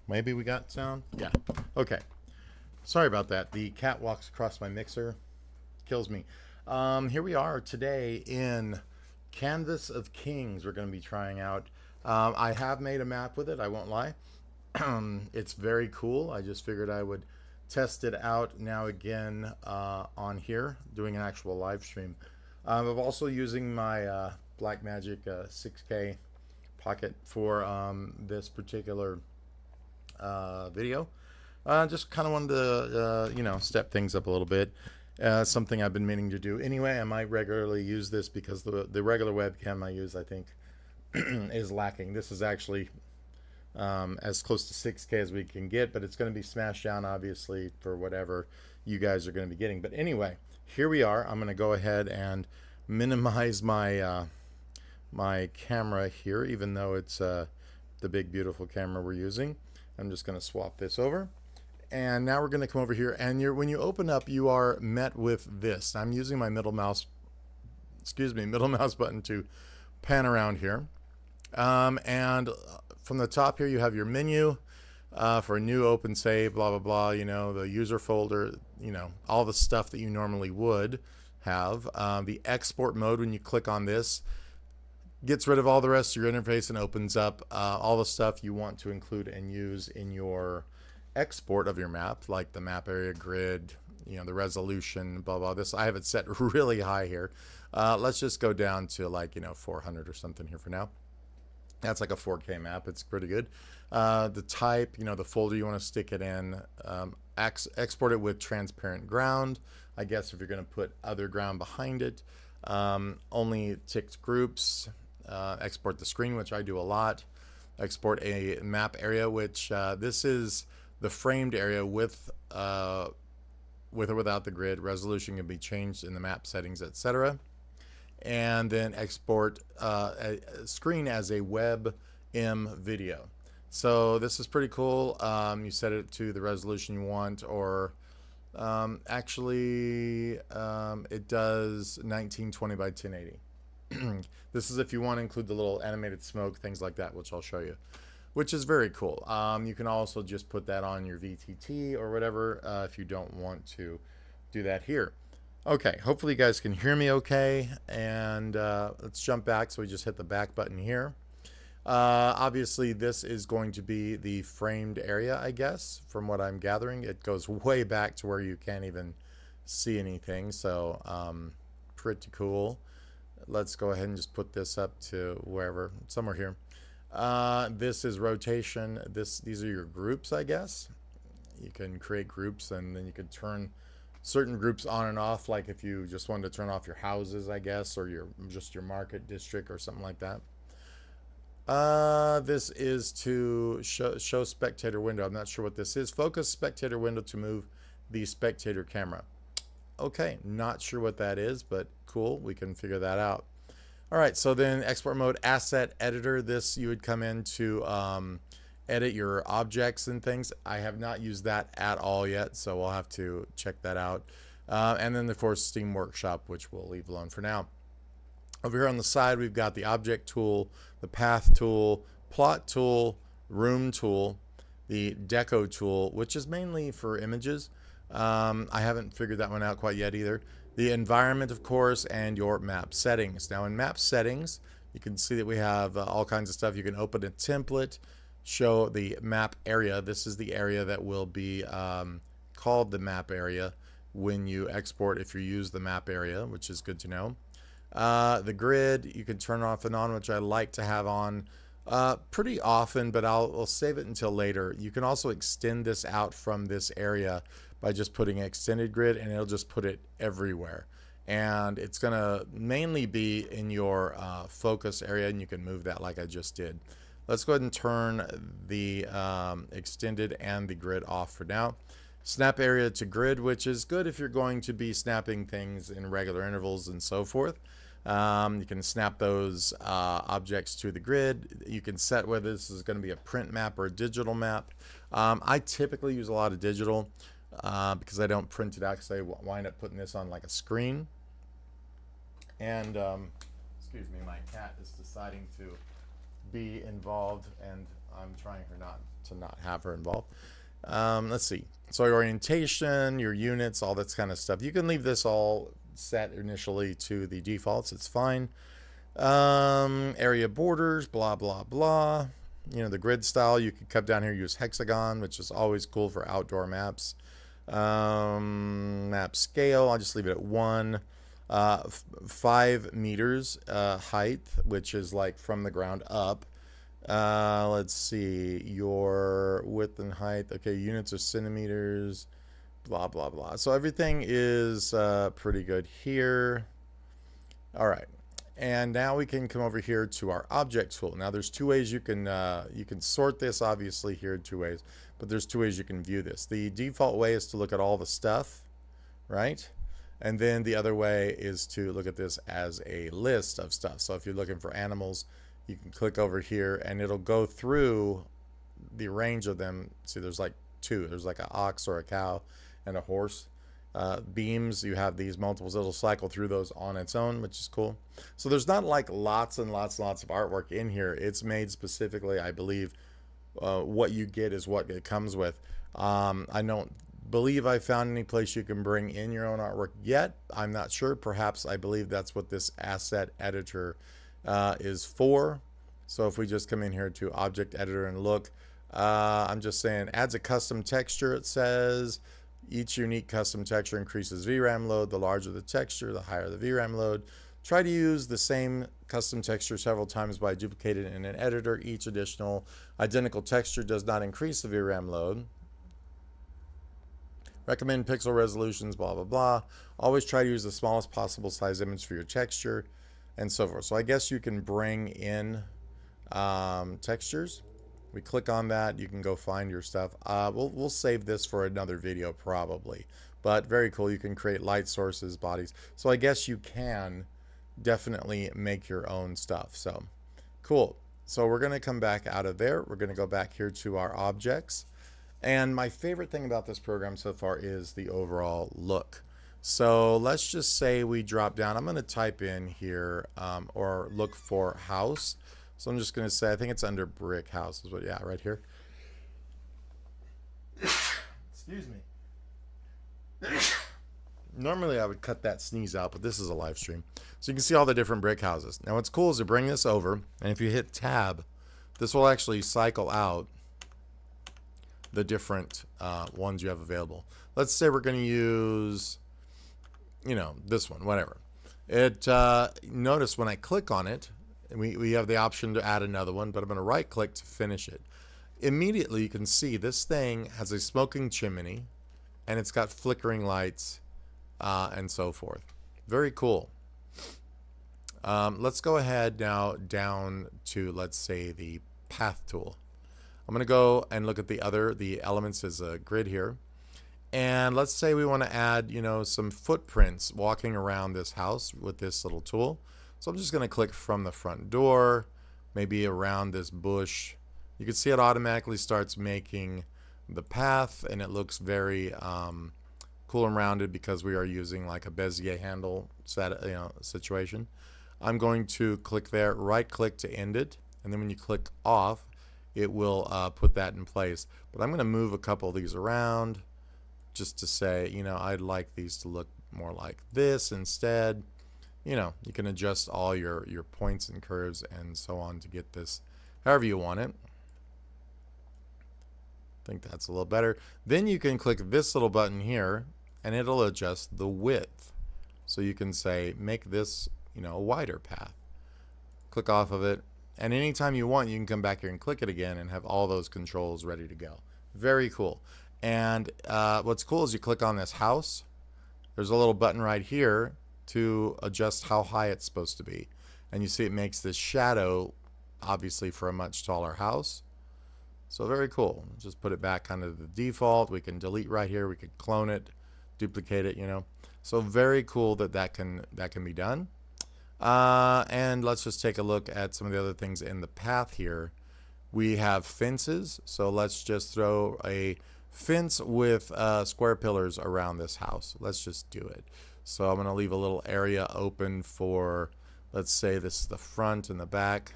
Maybe we got sound? Yeah. Okay. Sorry about that. The cat walks across my mixer. Kills me. Here we are today in Canvas of Kings. We're going to be trying out. I have made a map with it, I won't lie. It's very cool. I just figured I would test it out now again on here, doing an actual live stream. I'm also using my Blackmagic 6K Pocket for this particular video. Just kind of wanted to, step things up a little bit. Something I've been meaning to do. Anyway, I might regularly use this because the regular webcam I use, I think, is lacking. This is actually as close to 6K as we can get, but it's going to be smashed down, obviously, for whatever you guys are going to be getting. But anyway, here we are. I'm going to go ahead and minimize my my camera here, even though it's the big, beautiful camera we're using. I'm just going to swap this over. And now we're going to come over here, and when you open up, you are met with this. I'm using my middle mouse button to pan around here. And from the top here, you have your menu for a new open save, blah, blah, blah, the user folder, all the stuff that you normally would have. The export mode, when you click on this, gets rid of all the rest of your interface and opens up all the stuff you want to include and use in your export of your map, like the map area, grid, the resolution, blah, blah. This, I have it set really high here. Let's just go down to 400 or something here for now. That's like a 4K map. It's pretty good. The type, the folder you want to stick it in, export it with transparent ground. I guess if you're going to put other ground behind it, only ticked groups, export the screen, which I do a lot. Export a map area, which this is the framed area with or without the grid. Resolution can be changed in the map settings, etc. And then export a screen as a WebM video. So this is pretty cool. You set it to the resolution you want, or actually it does 1920 by 1080. This is if you want to include the little animated smoke, things like that, which I'll show you, which is very cool. You can also just put that on your VTT or whatever if you don't want to do that here. Okay, hopefully you guys can hear me okay, and let's jump back. So we just hit the back button here. Obviously, this is going to be the framed area, I guess, from what I'm gathering. It goes way back to where you can't even see anything, so pretty cool. Let's go ahead and just put this up to wherever, somewhere here. This is rotation. These are your groups, I guess. You can create groups, and then you can turn certain groups on and off, like if you just wanted to turn off your houses, I guess, or just your market district or something like that. This is to show spectator window. I'm not sure what this is. Focus spectator window to move the spectator camera. Okay, not sure what that is, but cool, we can figure that out. All right, so then export mode, asset editor. This you would come in to edit your objects and things. I have not used that at all yet, so we'll have to check that out. And then of course Steam Workshop, which we'll leave alone for now. Over here on the side, we've got the object tool, the path tool, plot tool, room tool, the deco tool, which is mainly for images. I haven't figured that one out quite yet either. The environment, of course, and your map settings. Now in map settings, you can see that we have all kinds of stuff. You can open a template, show the map area. This is the area that will be called the map area when you export, if you use the map area, which is good to know. The grid, you can turn off and on, which I like to have on pretty often, but I'll save it until later. You can also extend this out from this area by just putting extended grid, and it'll just put it everywhere. And it's going to mainly be in your focus area, and you can move that like I just did. Let's go ahead and turn the extended and the grid off for now. Snap area to grid, which is good if you're going to be snapping things in regular intervals and so forth. You can snap those objects to the grid. You can set whether this is going to be a print map or a digital map. I typically use a lot of digital because I don't print it out, because I wind up putting this on like a screen. And excuse me, my cat is deciding to be involved, and I'm trying her not to not have her involved. Let's see. So your orientation, your units, all that kind of stuff. You can leave this all set initially to the defaults. It's fine. Area borders, blah, blah, blah. You know, the grid style, you can come down here, use hexagon, which is always cool for outdoor maps. Map scale, I'll just leave it at 1. 5 meters height, which is like from the ground up. Let's see, your width and height. Okay, units are centimeters, blah, blah, blah. So everything is pretty good here. All right. And now we can come over here to our object tool. Now there's 2 ways you can sort this, obviously here 2 ways, but there's 2 ways you can view this. The default way is to look at all the stuff, right? And then the other way is to look at this as a list of stuff. So if you're looking for animals, you can click over here and it'll go through the range of them. See, there's like 2. There's like an ox or a cow and a horse. Beams, you have these multiples. It'll cycle through those on its own, which is cool. So there's not like lots and lots and lots of artwork in here. It's made specifically, I believe, what you get is what it comes with. I don't believe I found any place you can bring in your own artwork yet. I'm not sure. Perhaps I believe that's what this asset editor is for. So if we just come in here to object editor and look, I'm just saying adds a custom texture. It says each unique custom texture increases VRAM load. The larger the texture, the higher the VRAM load. Try to use the same custom texture several times by duplicating it in an editor. Each additional identical texture does not increase the VRAM load. Recommend pixel resolutions, blah, blah, blah. Always try to use the smallest possible size image for your texture, and so forth. So I guess you can bring in textures. We click on that, you can go find your stuff. We'll save this for another video probably, but very cool. You can create light sources, bodies. So I guess you can definitely make your own stuff. So cool. So we're going to come back out of there. We're going to go back here to our objects. And my favorite thing about this program so far is the overall look. So let's just say we drop down. I'm going to type in here or look for house. So I'm just going to say, I think it's under brick house is what, yeah, right here. Excuse me. Normally I would cut that sneeze out, but this is a live stream. So you can see all the different brick houses. Now what's cool is to bring this over, and if you hit tab, this will actually cycle out the different ones you have available. Let's say we're going to use, you know, this one, whatever. It notice when I click on it, we have the option to add another one, but I'm going to right click to finish it. Immediately you can see this thing has a smoking chimney and it's got flickering lights and so forth. Very cool. Let's go ahead now down to, let's say, the path tool. I'm going to go and look at the elements as a grid here. And let's say we want to add, you know, some footprints walking around this house with this little tool. So I'm just going to click from the front door, maybe around this bush. You can see it automatically starts making the path, and it looks very cool and rounded because we are using like a Bezier handle situation. I'm going to click there, right click to end it, and then when you click off, it will put that in place. But I'm going to move a couple of these around just to say, you know, I'd like these to look more like this instead. You know, you can adjust all your points and curves and so on to get this however you want it. I think that's a little better. Then you can click this little button here and it'll adjust the width. So you can say, make this, you know, a wider path. Click off of it. And anytime you want, you can come back here and click it again and have all those controls ready to go. Very cool. And what's cool is you click on this house. There's a little button right here to adjust how high it's supposed to be. And you see it makes this shadow, obviously, for a much taller house. So very cool. Just put it back kind of the default. We can delete right here. We could clone it, duplicate it, you know. So very cool that can be done. And let's just take a look at some of the other things in the path here. We have fences. So let's just throw a fence with square pillars around this house. Let's just do it. So I'm going to leave a little area open for, let's say this is the front and the back.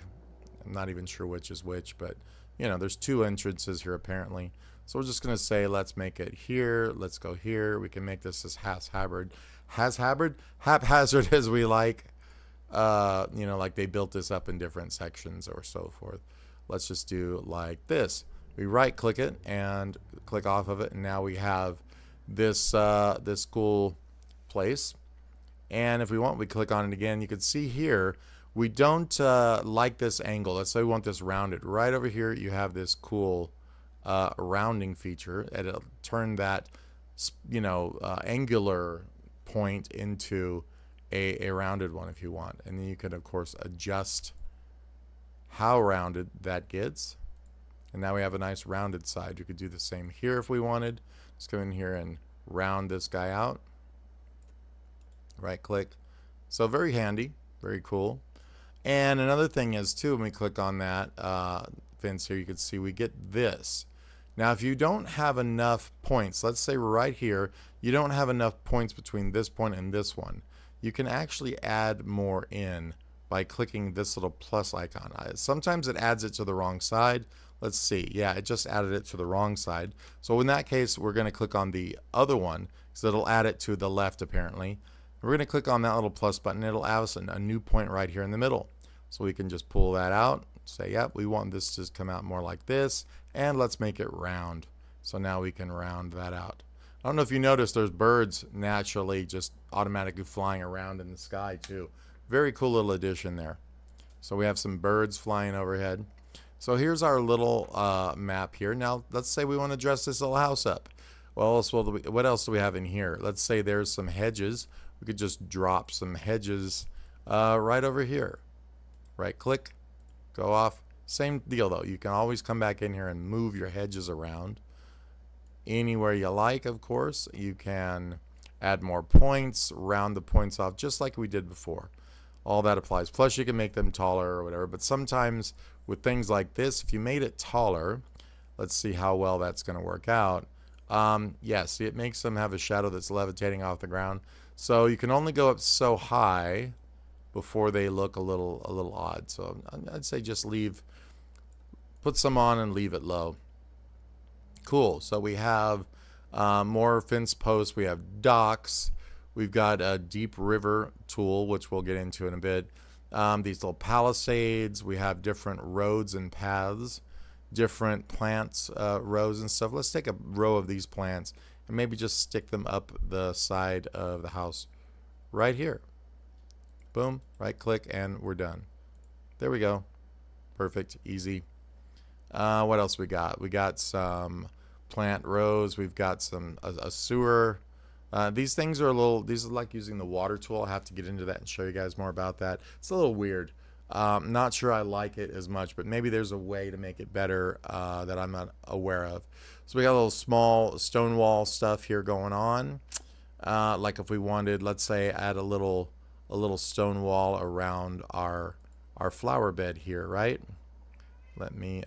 I'm not even sure which is which, but you know, there's two entrances here apparently. So we're just going to say, let's make it here. Let's go here. We can make this as haphazard as we like. You know, like they built this up in different sections or so forth. Let's just do like this. We right click it and click off of it, and now we have this this cool place. And if we want, we click on it again. You can see here we don't like this angle. Let's say we want this rounded. Right over here you have this cool rounding feature, and it'll turn that, you know, angular point into a rounded one if you want. And then you can of course adjust how rounded that gets, and now we have a nice rounded side. You could do the same here if we wanted. Just go in here and round this guy out. Right click. So very handy, very cool. And another thing is too, when we click on that fence here, you can see we get this. Now if you don't have enough points, let's say right here you don't have enough points between this point and this one, you can actually add more in by clicking this little plus icon. Sometimes it adds it to the wrong side. Let's see. Yeah, it just added it to the wrong side. So in that case, we're going to click on the other one, so it'll add it to the left apparently. We're going to click on that little plus button. It'll add us a new point right here in the middle. So we can just pull that out, say, yep, we want this to come out more like this, and let's make it round. So now we can round that out. I don't know if you noticed, there's birds naturally just automatically flying around in the sky too. Very cool little addition there. So we have some birds flying overhead. So here's our little map here. Now let's say we want to dress this little house up. Well, what else do we have in here? Let's say there's some hedges. We could just drop some hedges right over here. Right click, go off. Same deal though. You can always come back in here and move your hedges around anywhere you like. Of course, you can add more points, round the points off just like we did before. All that applies. Plus you can make them taller or whatever, but sometimes with things like this, if you made it taller, let's see how well that's going to work out. Yes, it makes them have a shadow that's levitating off the ground. So you can only go up so high before they look a little odd. So I'd say just put some on and leave it low. Cool. So we have more fence posts. We have docks. We've got a deep river tool, which we'll get into in a bit. These little palisades. We have different roads and paths, different plants, rows and stuff. Let's take a row of these plants and maybe just stick them up the side of the house right here. Boom, right click, and we're done. There we go. Perfect, easy. What else we got? We got some plant rows. We've got a sewer. These things are these are like using the water tool. I'll have to get into that and show you guys more about that. It's a little weird. Not sure I like it as much, but maybe there's a way to make it better that I'm not aware of. So we got a little small stone wall stuff here going on. Like if we wanted, let's say, add a little stone wall around our flower bed here, right? Let me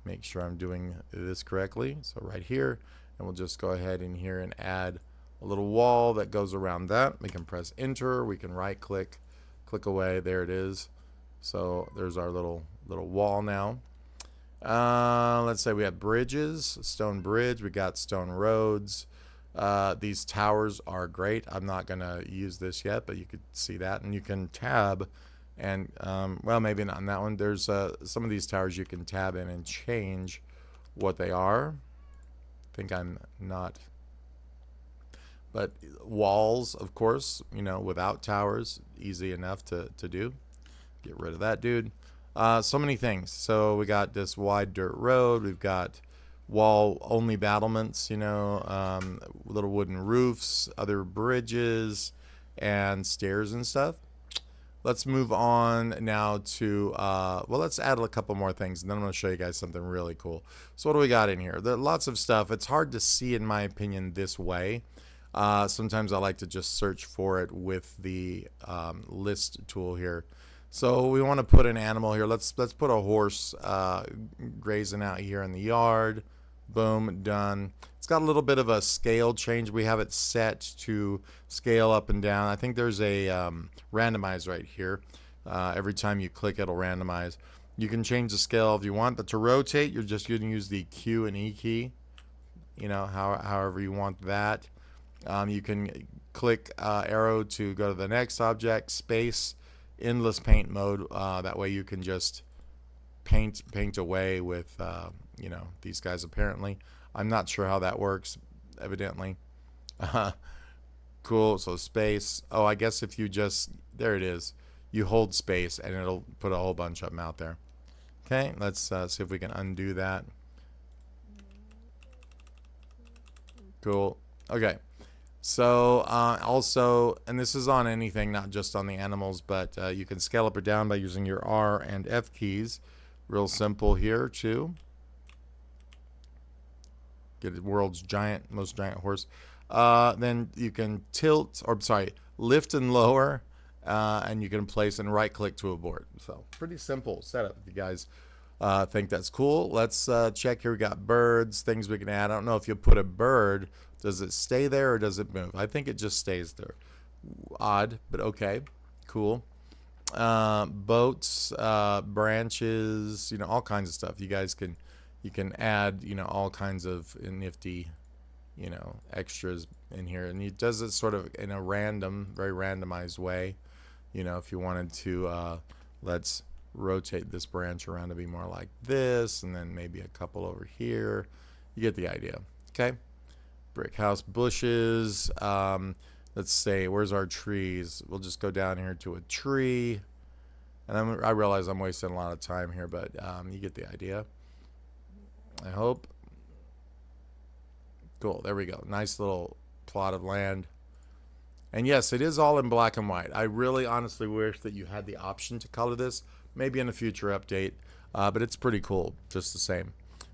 make sure I'm doing this correctly. So right here, and we'll just go ahead in here and add a little wall that goes around that. We can press enter, we can right click, click away, there it is. So there's our little wall now. Let's say we have bridges, stone bridge, we got stone roads. These towers are great. I'm not gonna use this yet, but you could see that, and you can tab and well, maybe not on that one. There's some of these towers you can tab in and change what they are. I think I'm not, but walls, of course, you know, without towers, easy enough to do. Get rid of that dude. So many things. So we got this wide dirt road, we've got wall only battlements, you know, little wooden roofs, other bridges and stairs and stuff. Let's move on now to well, let's add a couple more things, and then I'm going to show you guys something really cool. So what do we got in here? There are lots of stuff. It's hard to see, in my opinion, this way. Sometimes I like to just search for it with the list tool here. So we want to put an animal here. Let's put a horse grazing out here in the yard. Boom, done. It's got a little bit of a scale change. We have it set to scale up and down. I think there's a randomize right here. Every time you click, it'll randomize. You can change the scale if you want, but to rotate, you're just going to use the Q and E key, you know, however you want that. You can click arrow to go to the next object, space, endless paint mode. That way you can just paint away with, you know, these guys apparently. I'm not sure how that works, evidently. Cool, so space. Oh, I guess if you just, there it is. You hold space and it'll put a whole bunch of them out there. Okay, let's see if we can undo that. Cool. Okay. So also, and this is on anything, not just on the animals, but you can scale up or down by using your R and F keys. Real simple here too. Get the world's most giant horse. Then you can lift and lower, and you can place and right click to abort. So pretty simple setup if you guys think that's cool. Let's check here. We got birds, things we can add. I don't know if you put a bird, does it stay there or does it move? I think it just stays there. Odd, but okay, cool. Boats, branches, you know, all kinds of stuff. You guys can, you can add, you know, all kinds of nifty, you know, extras in here, and it does it sort of in a very randomized way. You know, if you wanted to, let's rotate this branch around to be more like this, and then maybe a couple over here. You get the idea. Okay. Brick house, bushes. Let's say, where's our trees? We'll just go down here to a tree. And I realize I'm wasting a lot of time here, but you get the idea, I hope. Cool, there we go. Nice little plot of land. And yes, it is all in black and white. I really honestly wish that you had the option to color this, maybe in a future update, but it's pretty cool just the same.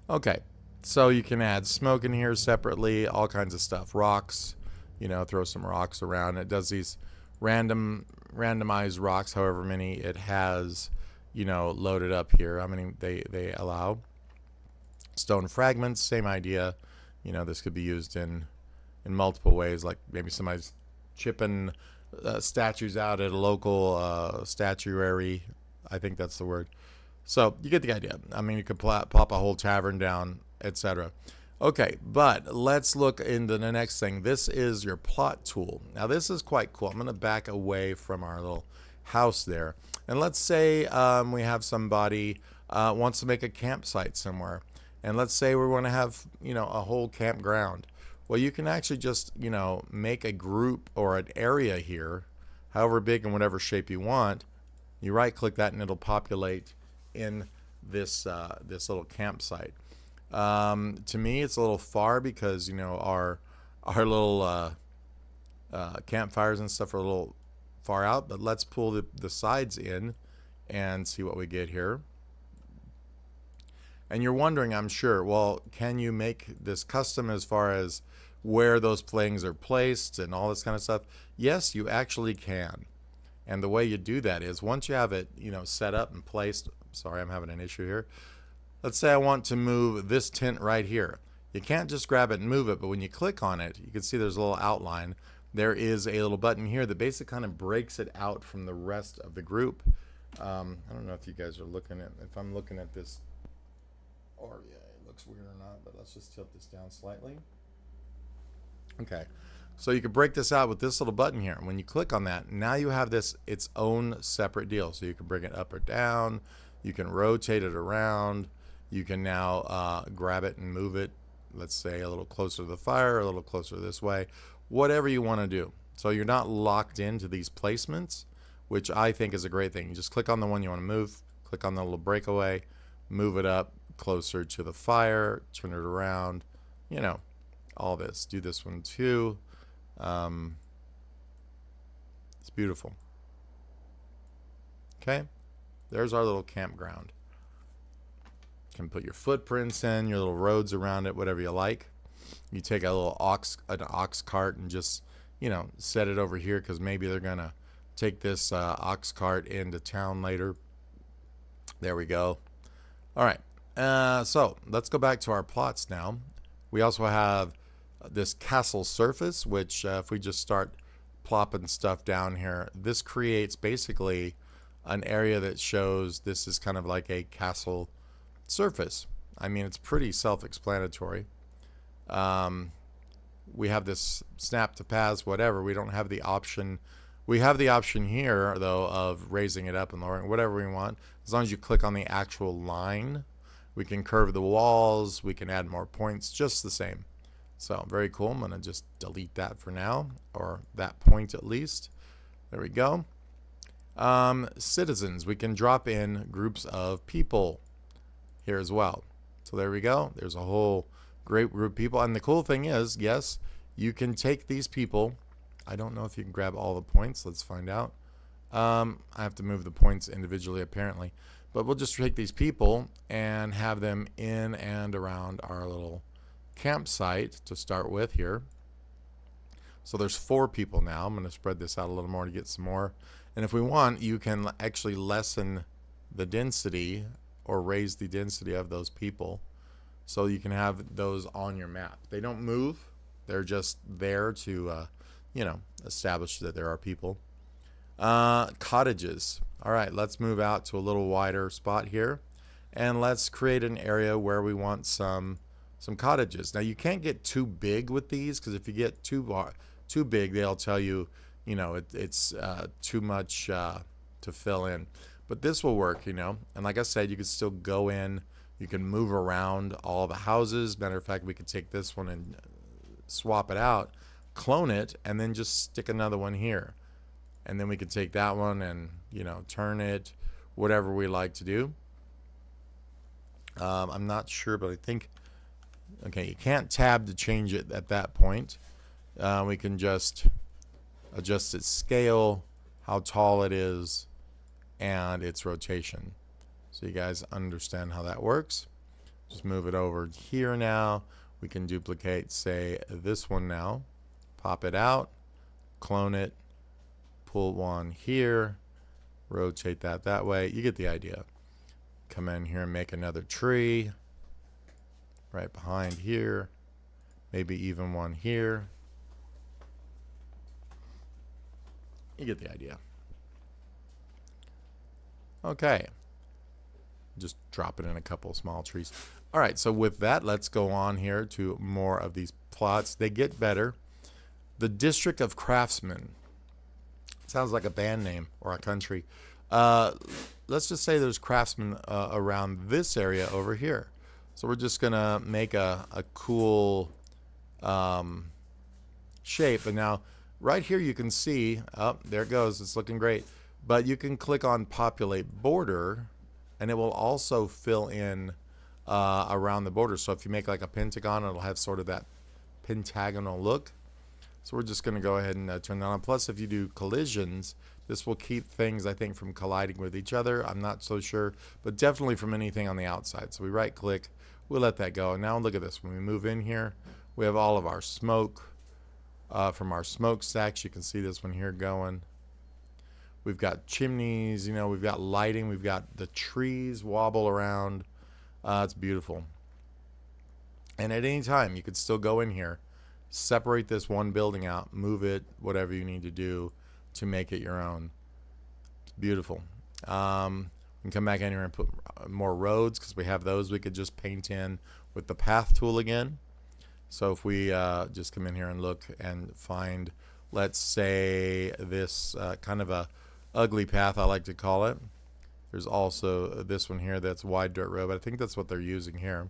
Okay, so you can add smoke in here separately, all kinds of stuff. Rocks, you know, throw some rocks around. It does these randomized rocks, however many it has, you know, loaded up here. I mean, they allow. Stone fragments, same idea. You know, this could be used in multiple ways, like maybe somebody's chipping statues out at a local statuary. I think that's the word. So you get the idea. I mean, you could pop a whole tavern down, etc. Okay, but let's look into the next thing. This is your plot tool. Now this is quite cool. I'm going to back away from our little house there. And let's say we have somebody wants to make a campsite somewhere. And let's say we want to have, you know, a whole campground. Well, you can actually just, you know, make a group or an area here, however big and whatever shape you want. You right click that and it'll populate in this this little campsite. To me, it's a little far because, you know, our little campfires and stuff are a little far out, but let's pull the sides in and see what we get here. And you're wondering, I'm sure, well, can you make this custom as far as where those things are placed and all this kind of stuff? Yes, you actually can. And the way you do that is once you have it, you know, set up and placed. Sorry, I'm having an issue here. Let's say I want to move this tent right here. You can't just grab it and move it, but when you click on it, you can see there's a little outline. There is a little button here that basically kind of breaks it out from the rest of the group. I don't know if you guys are looking at, if I'm looking at this, or yeah, it looks weird or not, but let's just tilt this down slightly. Okay, so you can break this out with this little button here. When you click on that, now you have this its own separate deal. So you can bring it up or down, you can rotate it around, you can now grab it and move it, let's say a little closer to the fire, a little closer this way, whatever you want to do. So you're not locked into these placements, which I think is a great thing. You just click on the one you want to move, click on the little breakaway, move it up closer to the fire, turn it around, you know, all this. Do this one too. It's beautiful. Okay, there's our little campground. You can put your footprints in, your little roads around it, whatever you like. You take a little an ox cart and just, you know, set it over here because maybe they're gonna take this ox cart into town later. There we go. All right. So let's go back to our plots now. We also have this castle surface, which if we just start plopping stuff down here, this creates basically an area that shows this is kind of like a castle surface. I mean, it's pretty self-explanatory. We have this snap to paths, whatever. We don't have the option. We have the option here, though, of raising it up and lowering, whatever we want. As long as you click on the actual line, we can curve the walls. We can add more points, just the same. So very cool. I'm going to just delete that for now, or that point at least. There we go. Citizens, we can drop in groups of people here as well. So there we go. There's a whole great group of people. And the cool thing is, yes, you can take these people. I don't know if you can grab all the points. Let's find out. I have to move the points individually apparently. But we'll just take these people and have them in and around our little campsite to start with here. So there's 4 people now. I'm going to spread this out a little more to get some more. And if we want, you can actually lessen the density or raise the density of those people, so you can have those on your map. They don't move. They're just there to, you know, establish that there are people. Cottages. All right, let's move out to a little wider spot here, and let's create an area where we want some cottages. Now you can't get too big with these, because if you get too big, they'll tell you, you know, it's too much to fill in. But this will work, you know. And like I said, you can still go in. You can move around all the houses. Matter of fact, we could take this one and swap it out, clone it, and then just stick another one here. And then we could take that one and, you know, turn it, whatever we like to do. I'm not sure, but I think, okay, you can't tab to change it at that point. We can just adjust its scale, how tall it is, and its rotation. So you guys understand how that works. Just move it over here now. We can duplicate, say, this one now. Pop it out, clone it, pull one here, rotate that way. You get the idea. Come in here and make another tree right behind here. Maybe even one here. You get the idea. Okay. Just drop it in a couple of small trees. All right, so with that, let's go on here to more of these plots. They get better. The District of Craftsmen. Sounds like a band name or a country. Let's just say there's craftsmen around this area over here. So we're just going to make a cool shape. And now, right here you can see, oh, there it goes. It's looking great. But you can click on Populate Border, and it will also fill in around the border. So if you make like a pentagon, it'll have sort of that pentagonal look. So we're just going to go ahead and turn that on. Plus, if you do collisions, this will keep things, I think, from colliding with each other. I'm not so sure, but definitely from anything on the outside. So we right click, we'll let that go. And now look at this. When we move in here, we have all of our smoke from our smokestacks. You can see this one here going. We've got chimneys, you know, we've got lighting, we've got the trees wobble around. It's beautiful. And at any time, you could still go in here, separate this one building out, move it, whatever you need to do to make it your own. It's beautiful. We can come back in here and put more roads, because we have those we could just paint in with the path tool again. So if we just come in here and look and find, let's say, this kind of a ugly path, I like to call it. There's also this one here that's wide dirt road, but I think that's what they're using here.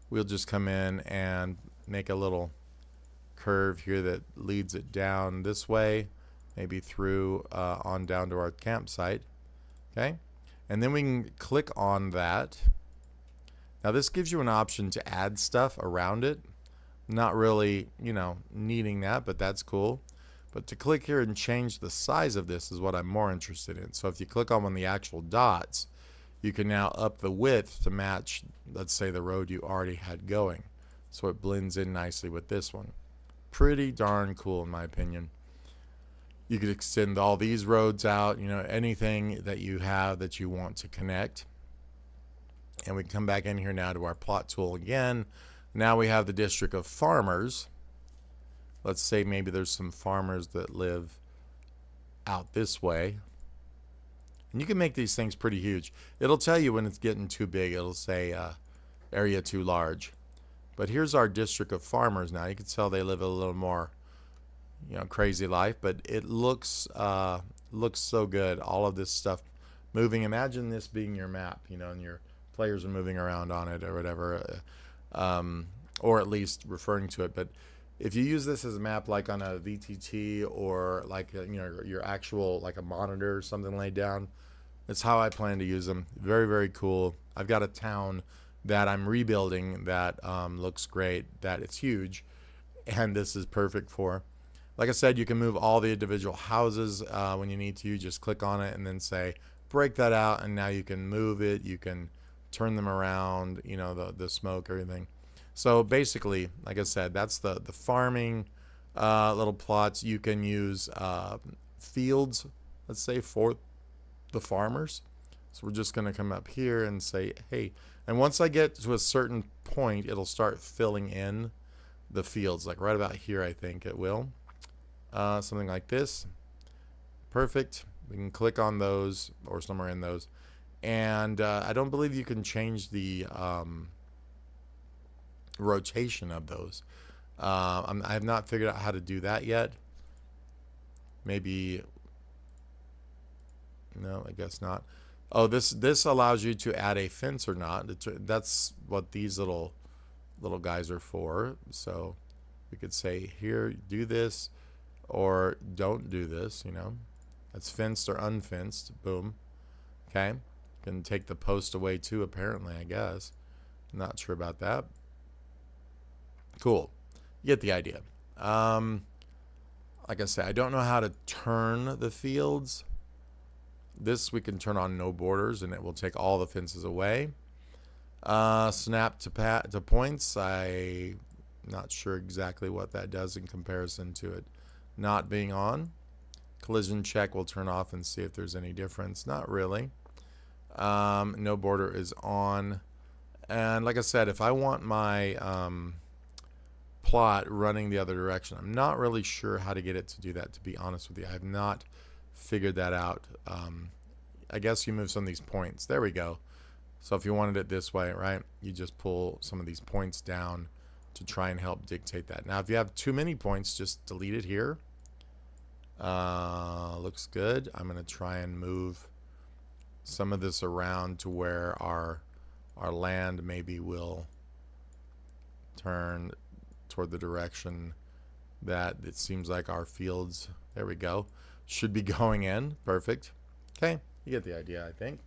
We'll just come in and make a little curve here that leads it down this way, maybe through on down to our campsite. Okay, and then we can click on that. Now this gives you an option to add stuff around it. Not really, you know, needing that, but that's cool. But to click here and change the size of this is what I'm more interested in. So if you click on one of the actual dots, you can now up the width to match, let's say, the road you already had going. So it blends in nicely with this one. Pretty darn cool in my opinion. You could extend all these roads out, you know, anything that you have that you want to connect. And we can come back in here now to our plot tool again. Now we have the District of Farmers. Let's say maybe there's some farmers that live out this way. And you can make these things pretty huge. It'll tell you when it's getting too big. It'll say area too large. But here's our district of farmers now. You can tell they live a little more, crazy life. But it looks so good. All of this stuff moving. Imagine this being your map, and your players are moving around on it or whatever, or at least referring to it. But if you use this as a map, like on a VTT or like your actual like a monitor or something laid down, that's how I plan to use them. Very, very cool. I've got a town that I'm rebuilding that looks great, that it's huge, and this is perfect for. Like I said, you can move all the individual houses when you need to. You just click on it and then say break that out, and now you can move it. You can turn them around, the smoke, everything. So basically, like I said, that's the farming little plots. You can use fields, let's say, for the farmers. So we're just going to come up here and say, hey, and once I get to a certain point, it'll start filling in the fields, like right about here, I think it will. Something like this. Perfect. We can click on those or somewhere in those. And I don't believe you can change the rotation of those. I have not figured out how to do that yet. Maybe, no, I guess not. Oh, this allows you to add a fence or not. That's what these little guys are for. So we could say here, do this, or don't do this. That's fenced or unfenced. Boom. Okay. Can take the post away too, apparently, I guess. Not sure about that. Cool. You get the idea. Like I say, I don't know how to turn the fields. This we can turn on no borders, and it will take all the fences away. Snap to points. I'm not sure exactly what that does in comparison to it not being on. Collision check will turn off and see if there's any difference. Not really. No border is on. And like I said, if I want my plot running the other direction, I'm not really sure how to get it to do that, to be honest with you. I have not figured that out. I guess you move some of these points. There we go. So if you wanted it this way, right, you just pull some of these points down to try and help dictate that. Now, if you have too many points, just delete it here. Looks good. I'm going to try and move some of this around to where our land maybe will turn toward the direction that it seems like our fields, there we go, should be going in. Perfect. Okay, you get the idea, I think.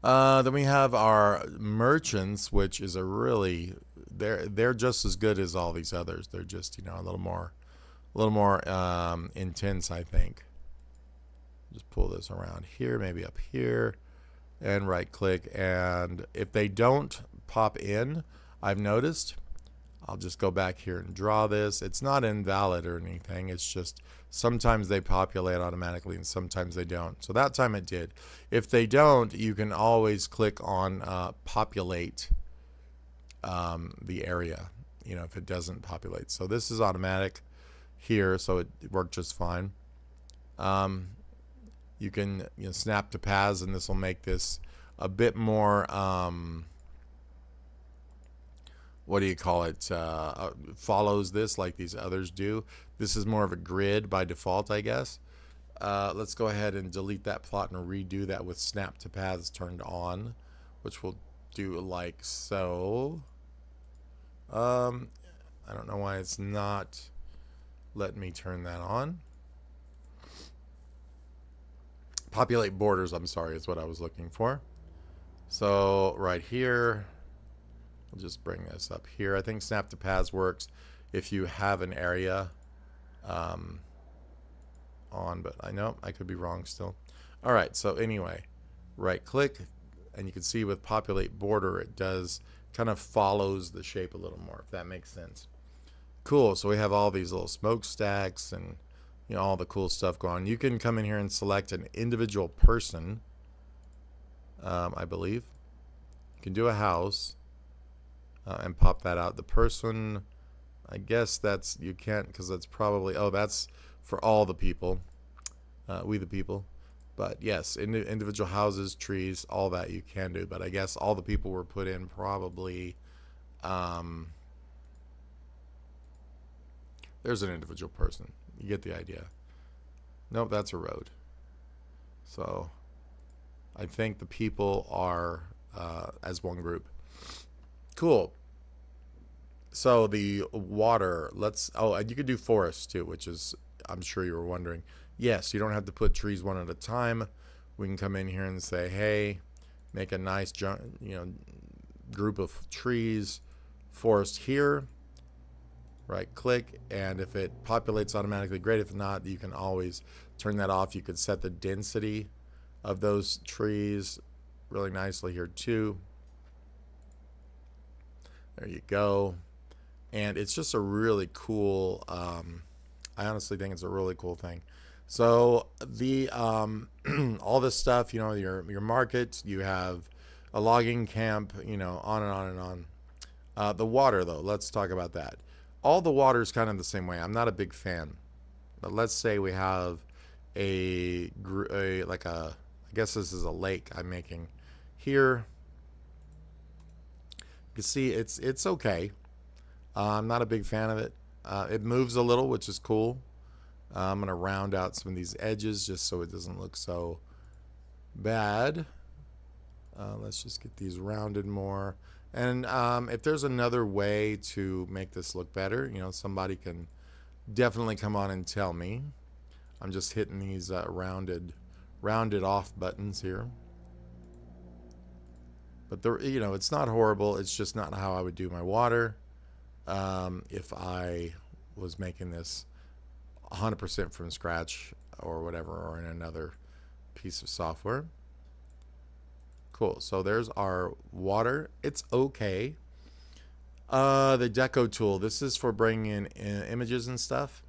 Then we have our merchants, which is a really, they're just as good as all these others. They're just, a little more intense, I think. Just pull this around here, maybe up here, and right click. And if they don't pop in, I've noticed, I'll just go back here and draw this. It's not invalid or anything. It's just sometimes they populate automatically and sometimes they don't. So that time it did. If they don't, you can always click on populate the area, if it doesn't populate. So this is automatic here, so it worked just fine. You can snap to paths, and this will make this a bit more what do you call it, follows this like these others do. This is more of a grid by default, I guess. Let's go ahead and delete that plot and redo that with snap to paths turned on, which we'll do like so. I don't know why it's not letting me turn that on. Populate borders, I'm sorry, is what I was looking for. So right here, we'll just bring this up here. I think snap to paths works if you have an area on, but I know I could be wrong still. All right, so anyway, right click, and you can see with populate border, it does kind of follows the shape a little more, if that makes sense. Cool, so we have all these little smokestacks and all the cool stuff going on. You can come in here and select an individual person, I believe. You can do a house and pop that out. The person, I guess that's, you can't, because that's probably, oh, that's for all the people, we the people. But yes, individual houses, trees, all that you can do. But I guess all the people were put in probably. Um, there's an individual person. You get the idea. Nope, that's a road. So I think the people are as one group. Cool. So the water, and you could do forest too, which is, I'm sure you were wondering. Yes, you don't have to put trees one at a time. We can come in here and say, hey, make a nice, group of trees, forest here, right click, and if it populates automatically, great. If not, you can always turn that off. You could set the density of those trees really nicely here too. There you go. And it's just a really cool, I honestly think it's a really cool thing. So the all this stuff, your market, you have a logging camp, on and on and on. The water, though, let's talk about that. All the water is kind of the same way. I'm not a big fan, but let's say we have I guess this is a lake I'm making here. You can see it's okay. I'm not a big fan of it. It moves a little, which is cool. I'm going to round out some of these edges just so it doesn't look so bad. Let's just get these rounded more. And if there's another way to make this look better, somebody can definitely come on and tell me. I'm just hitting these rounded off buttons here. But it's not horrible. It's just not how I would do my water if I was making this 100% from scratch or whatever, or in another piece of software. Cool. So there's our water. It's okay. The deco tool. This is for bringing in images and stuff.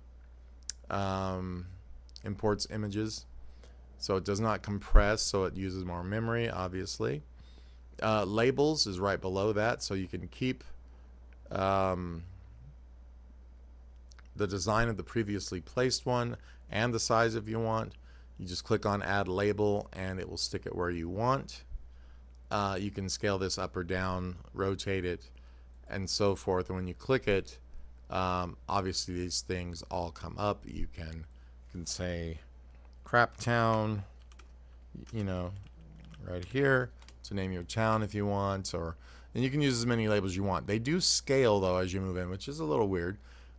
Imports images. So it does not compress, so it uses more memory, obviously. Labels is right below that, so you can keep the design of the previously placed one and the size if you want. You just click on add label and it will stick it where you want. You can scale this up or down, rotate it, and so forth. And when you click it, obviously these things all come up. You can say Crap Town, right here to name your town if you want, and you can use as many labels you want. They do scale though as you move in, which is a little weird.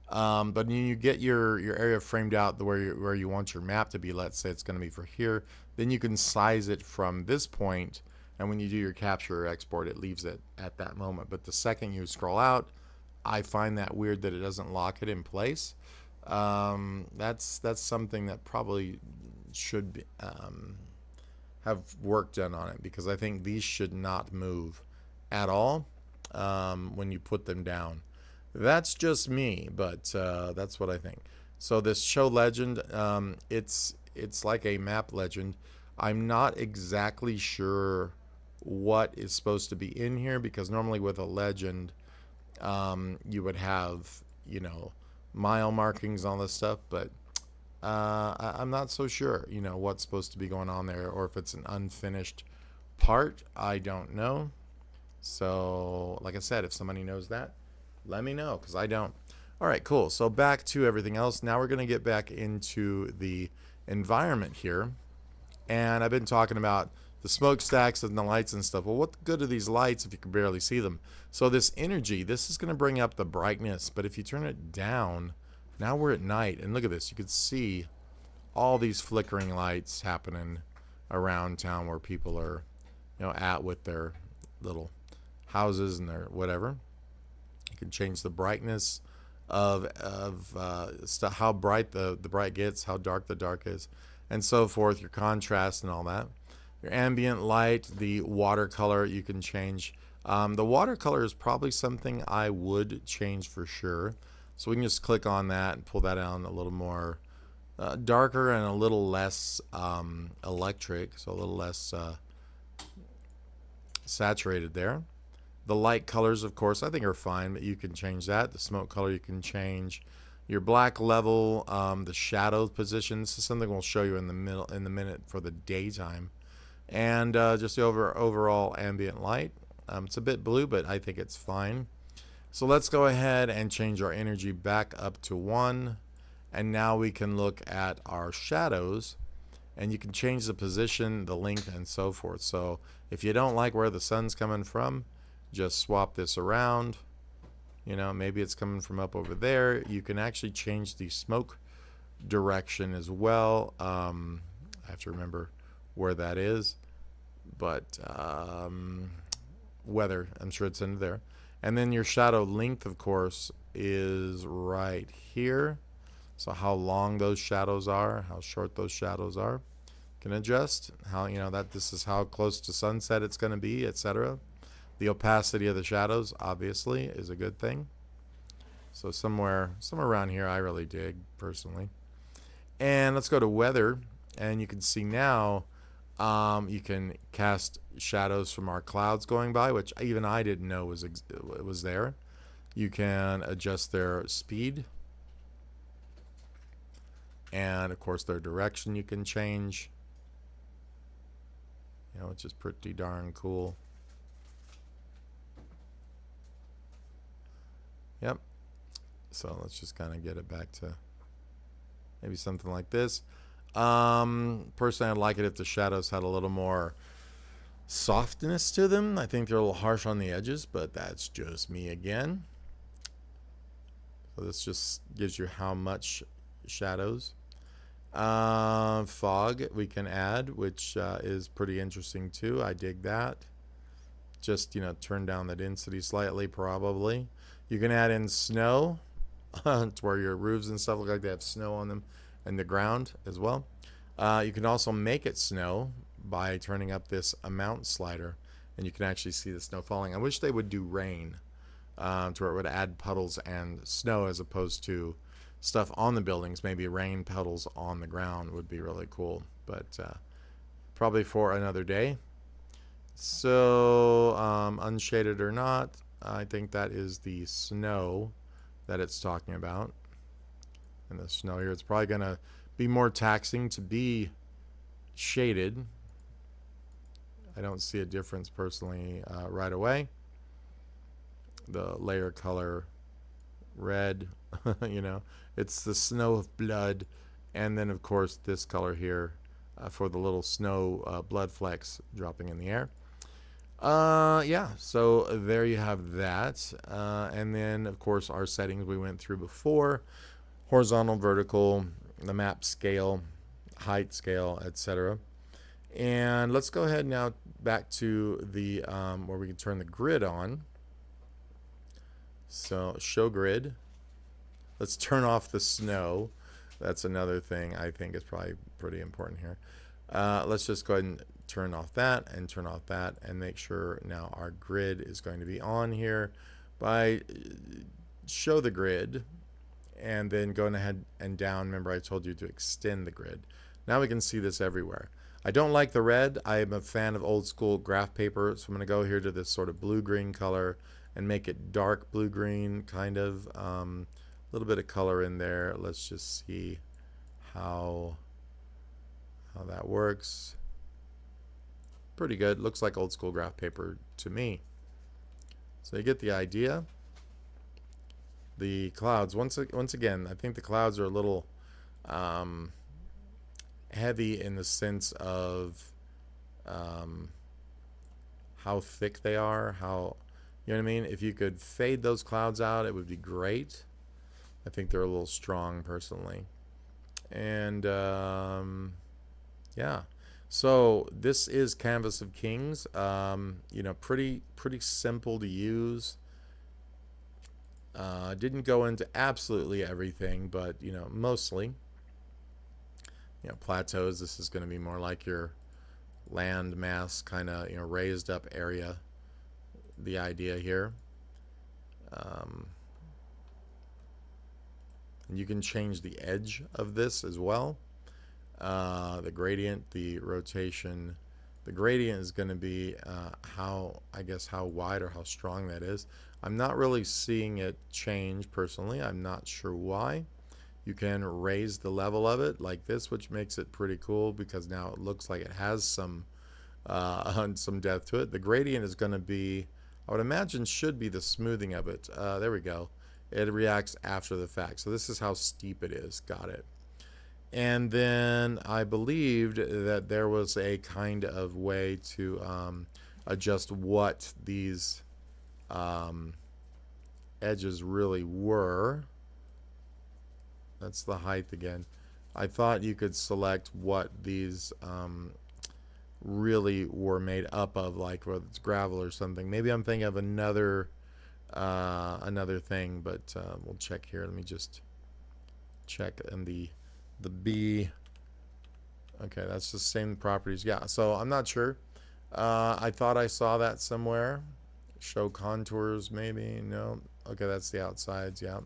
But when you get your area framed out where you want your map to be, let's say it's going to be for here, then you can size it from this point, and when you do your capture or export, it leaves it at that moment. But the second you scroll out, I find that weird that it doesn't lock it in place. That's something that probably should be, have work done on it, because I think these should not move at all when you put them down. That's just me, but that's what I think. So this show legend, it's like a map legend. I'm not exactly sure what is supposed to be in here, because normally with a legend, you would have, mile markings, all this stuff, but I'm not so sure, what's supposed to be going on there, or if it's an unfinished part. I don't know. So, like I said, if somebody knows that, let me know, because I don't. All right, cool. So back to everything else. Now we're going to get back into the environment here. And I've been talking about the smokestacks and the lights and stuff. Well, what good are these lights if you can barely see them? So this energy, this is going to bring up the brightness. But if you turn it down, now we're at night. And look at this. You can see all these flickering lights happening around town where people are, at with their little houses and their whatever. You can change the brightness of stuff, how bright the bright gets, how dark the dark is, and so forth, your contrast and all that. Your ambient light, the watercolor you can change. The watercolor is probably something I would change for sure. So we can just click on that and pull that down a little more darker and a little less electric, so a little less saturated there. The light colors, of course, I think are fine, but you can change that. The smoke color you can change. Your black level, the shadow position. This is something we'll show you in the minute for the daytime, and just the overall ambient light. It's a bit blue, but I think it's fine. So let's go ahead and change our energy back up to 1, and now we can look at our shadows, and you can change the position, the length, and so forth. So if you don't like where the sun's coming from, just swap this around. You know, maybe it's coming from up over there. You can actually change the smoke direction as well. I have to remember where that is, but weather, I'm sure it's in there. And then your shadow length, of course, is right here. So how long those shadows are, how short those shadows are, can adjust. How, you know, that this is how close to sunset it's going to be, etc. The opacity of the shadows, obviously, is a good thing. So somewhere around here, I really dig personally. And let's go to weather, and you can see now you can cast shadows from our clouds going by, which even I didn't know was there. You can adjust their speed, and of course their direction you can change. You know, which is pretty darn cool. Yep. So let's just kind of get it back to maybe something like this. Personally, I'd like it if the shadows had a little more softness to them. I think they're a little harsh on the edges, but that's just me again. So this just gives you how much shadows. Fog we can add, which is pretty interesting too. I dig that. Just, you know, turn down the density slightly probably. You can add in snow to where your roofs and stuff look like they have snow on them, and the ground as well. You can also make it snow by turning up this amount slider, and you can actually see the snow falling. I wish they would do rain to where it would add puddles and snow as opposed to stuff on the buildings. Maybe rain puddles on the ground would be really cool, but probably for another day. So unshaded or not, I think that is the snow that it's talking about. And the snow here, it's probably going to be more taxing to be shaded. I don't see a difference personally right away. The layer color red, you know, it's the snow of blood. And then of course this color here for the little snow blood flecks dropping in the air. Yeah, so there you have that. And then of course our settings we went through before: horizontal, vertical, the map scale, height scale, etc. And let's go ahead now back to the where we can turn the grid on. So show grid. Let's turn off the snow. That's another thing I think is probably pretty important here. Let's just go ahead and turn off that and turn off that, and make sure now our grid is going to be on here. By show the grid, and then going ahead and down. Remember I told you to extend the grid. Now we can see this everywhere. I don't like the red. I am a fan of old school graph paper, so I'm going to go here to this sort of blue-green color and make it dark blue-green, kind of. A little bit of color in there. Let's just see how that works. Pretty good. Looks like old school graph paper to me. So you get the idea. The clouds, once again, I think the clouds are a little heavy in the sense of how thick they are, how, you know what I mean? If you could fade those clouds out, it would be great. I think they're a little strong personally. And yeah, so this is Canvas of Kings. You know, pretty simple to use. Didn't go into absolutely everything, but you know, mostly. You know, plateaus, this is going to be more like your land mass kind of, you know, raised up area, the idea here. And you can change the edge of this as well. The gradient, the rotation. The gradient is going to be how wide or how strong that is. I'm not really seeing it change personally. I'm not sure why. You can raise the level of it like this, which makes it pretty cool because now it looks like it has some some depth to it. The gradient is going to be, I would imagine, should be the smoothing of it. There we go. It reacts after the fact. So this is how steep it is. Got it. And then I believed that there was a kind of way to adjust what these edges really were. That's the height again. I thought you could select what these really were made up of, like whether it's gravel or something. Maybe I'm thinking of another thing, but we'll check here. Let me just check in the B. Okay, that's the same properties. Yeah, so I'm not sure. I thought I saw that somewhere. Show contours, maybe. No. Okay, that's the outsides. Yeah.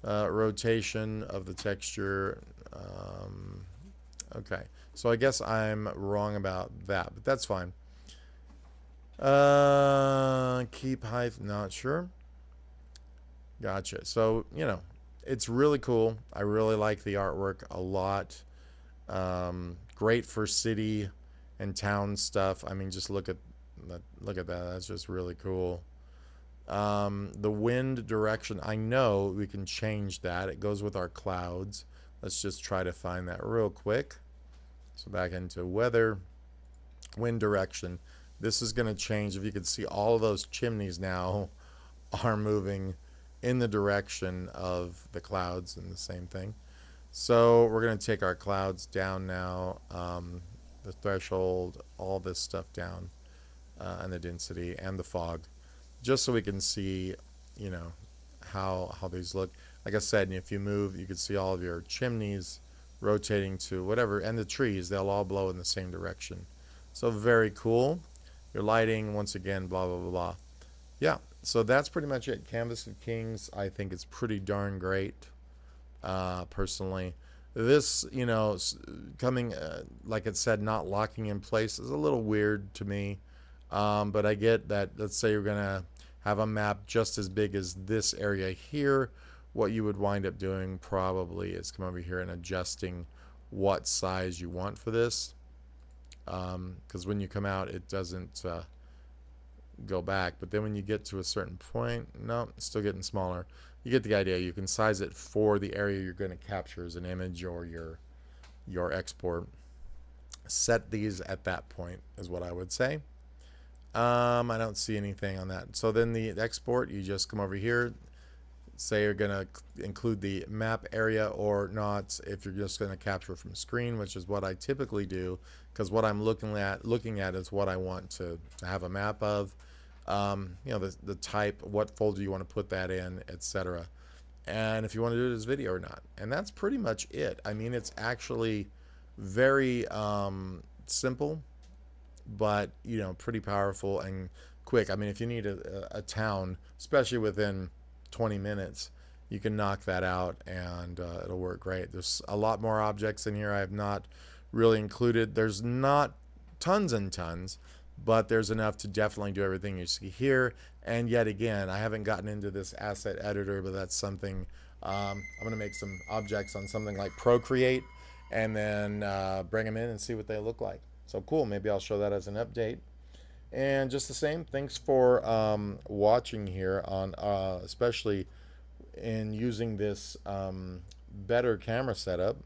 Rotation of the texture. Okay, so I guess I'm wrong about that, but that's fine. Keep height, not sure. Gotcha. So, you know, it's really cool. I really like the artwork a lot. Great for city and town stuff. I mean, just look at that. That's just really cool. The wind direction, I know we can change that. It goes with our clouds. Let's just try to find that real quick. So back into weather, wind direction. This is going to change. If you can see, all of those chimneys now are moving in the direction of the clouds, and the same thing. So we're going to take our clouds down now, the threshold, all this stuff down, and the density and the fog, just so we can see, you know, how these look. Like I said, if you move, you can see all of your chimneys rotating to whatever, and the trees, they'll all blow in the same direction. So very cool. Your lighting, once again, blah, blah, blah, blah. Yeah, so that's pretty much it. Canvas of Kings, I think it's pretty darn great, personally. This, you know, coming, like it said, not locking in place is a little weird to me. But I get that, let's say you're going to have a map just as big as this area here. What you would wind up doing probably is come over here and adjusting what size you want for this. Because when you come out, it doesn't go back. But then when you get to a certain point, no, it's still getting smaller. You get the idea. You can size it for the area you're going to capture as an image or your export. Set these at that point is what I would say. I don't see anything on that. So then the export, you just come over here, say you're going to include the map area or not. If you're just going to capture from screen, which is what I typically do, because what I'm looking at is what I want to have a map of. You know, the type, what folder you want to put that in, etc. And if you want to do it as video or not. And that's pretty much it. I mean, it's actually very simple, but, you know, pretty powerful and quick. I mean, if you need a town, especially within 20 minutes, you can knock that out and it'll work great. There's a lot more objects in here I have not really included. There's not tons and tons, but there's enough to definitely do everything you see here. And yet again, I haven't gotten into this asset editor, but that's something I'm going to make some objects on something like Procreate and then bring them in and see what they look like. So cool, maybe I'll show that as an update. And just the same, thanks for watching here on especially in using this better camera setup.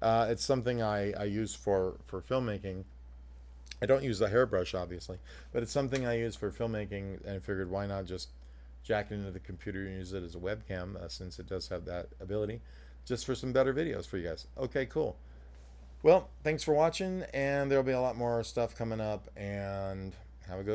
It's something I use for filmmaking. I don't use the hairbrush, obviously, but it's something I use for filmmaking, and I figured why not just jack it into the computer and use it as a webcam, since it does have that ability, just for some better videos for you guys. Okay, cool. Well, thanks for watching, and there'll be a lot more stuff coming up, and have a good